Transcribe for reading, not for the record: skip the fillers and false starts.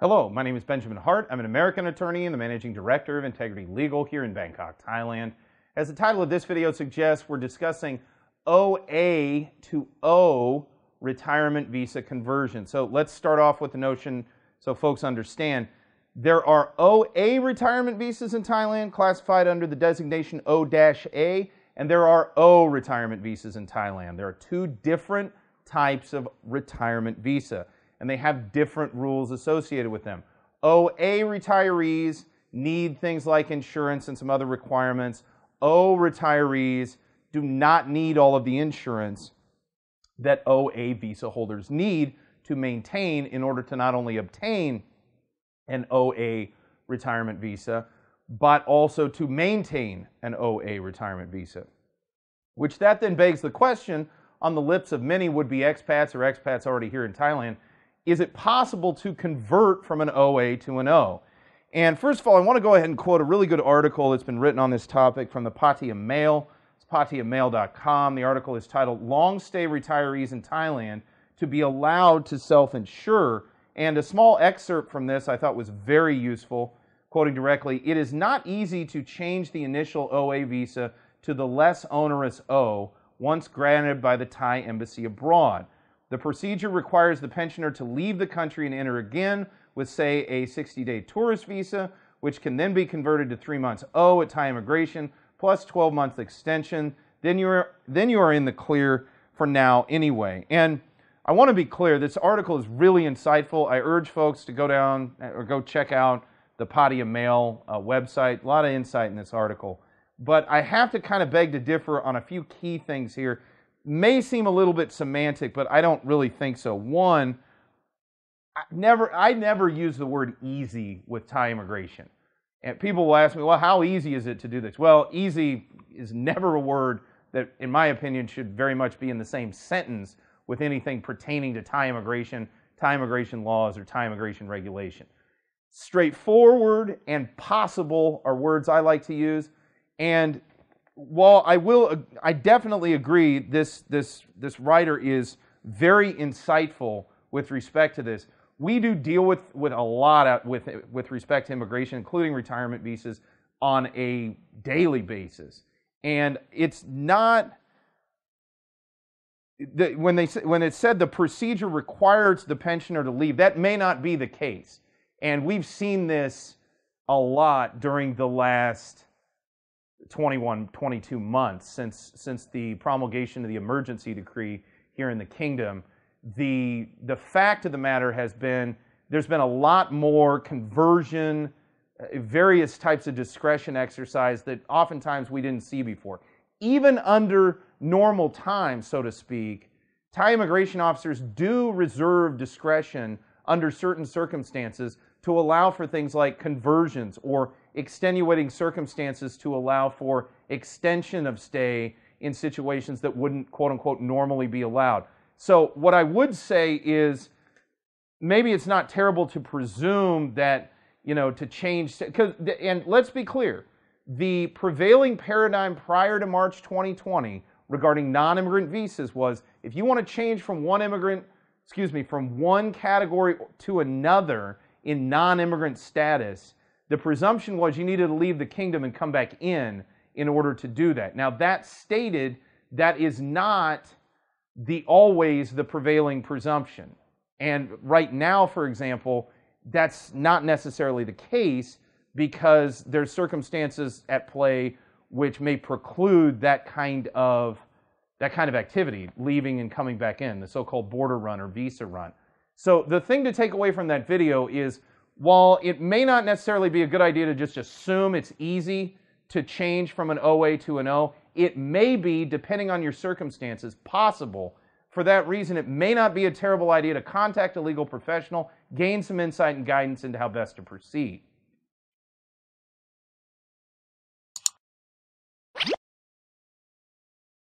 Hello, my name is Benjamin Hart. I'm an American attorney and the Managing Director of Integrity Legal here in Bangkok, Thailand. As the title of this video suggests, we're discussing OA to O retirement visa conversion. So let's start off with the notion so folks understand. There are OA retirement visas in Thailand classified under the designation O-A, and there are O retirement visas in Thailand. There are two different types of retirement visa, and they have different rules associated with them. OA retirees need things like insurance and some other requirements. O retirees do not need all of the insurance that OA visa holders need to maintain in order to not only obtain an OA retirement visa, but also to maintain an OA retirement visa. Which that then begs the question on the lips of many would-be expats or expats already here in Thailand, is it possible to convert from an OA to an O? And first of all, I want to go ahead and quote a really good article that's been written on this topic from the Pattaya Mail. It's pattayamail.com. The article is titled, Long Stay Retirees in Thailand to be Allowed to Self-Insure. And a small excerpt from this I thought was very useful, quoting directly, "It is not easy to change the initial OA visa to the less onerous O once granted by the Thai embassy abroad. The procedure requires the pensioner to leave the country and enter again with, say, a 60-day tourist visa, which can then be converted to 3 months O at Thai immigration, plus 12-month extension. Then you are in the clear for now anyway." And I want to be clear, this article is really insightful. I urge folks to go down or go check out the Pattaya Mail website. A lot of insight in this article. But I have to kind of beg to differ on a few key things here. May seem a little bit semantic, but I don't really think so. One, I never use the word easy with Thai immigration. And people will ask me, well, how easy is it to do this? Well, easy is never a word that, in my opinion, should very much be in the same sentence with anything pertaining to Thai immigration laws, or Thai immigration regulation. Straightforward and possible are words I like to use. And while I definitely agree this writer is very insightful with respect to this. We do deal with a lot with respect to immigration, including retirement visas, on a daily basis. And it's not when it said the procedure requires the pensioner to leave, that may not be the case. And we've seen this a lot during the last 22 months since the promulgation of the emergency decree here in the kingdom. The fact of the matter has been there's been a lot more conversion, various types of discretion exercise that oftentimes we didn't see before. Even under normal times, so to speak, Thai immigration officers do reserve discretion under certain circumstances to allow for things like conversions or extenuating circumstances to allow for extension of stay in situations that wouldn't, quote unquote, normally be allowed. So what I would say is maybe it's not terrible to presume that, to change, and let's be clear, the prevailing paradigm prior to March 2020 regarding non-immigrant visas was if you want to change from one category to another in non-immigrant status, the presumption was you needed to leave the kingdom and come back in order to do that. Now, that stated, that is not always the prevailing presumption. And right now, for example, that's not necessarily the case because there's circumstances at play which may preclude that kind of activity, leaving and coming back in, the so-called border run or visa run. So the thing to take away from that video is, while it may not necessarily be a good idea to just assume it's easy to change from an OA to an O, it may be, depending on your circumstances, possible. For that reason, it may not be a terrible idea to contact a legal professional, gain some insight and guidance into how best to proceed.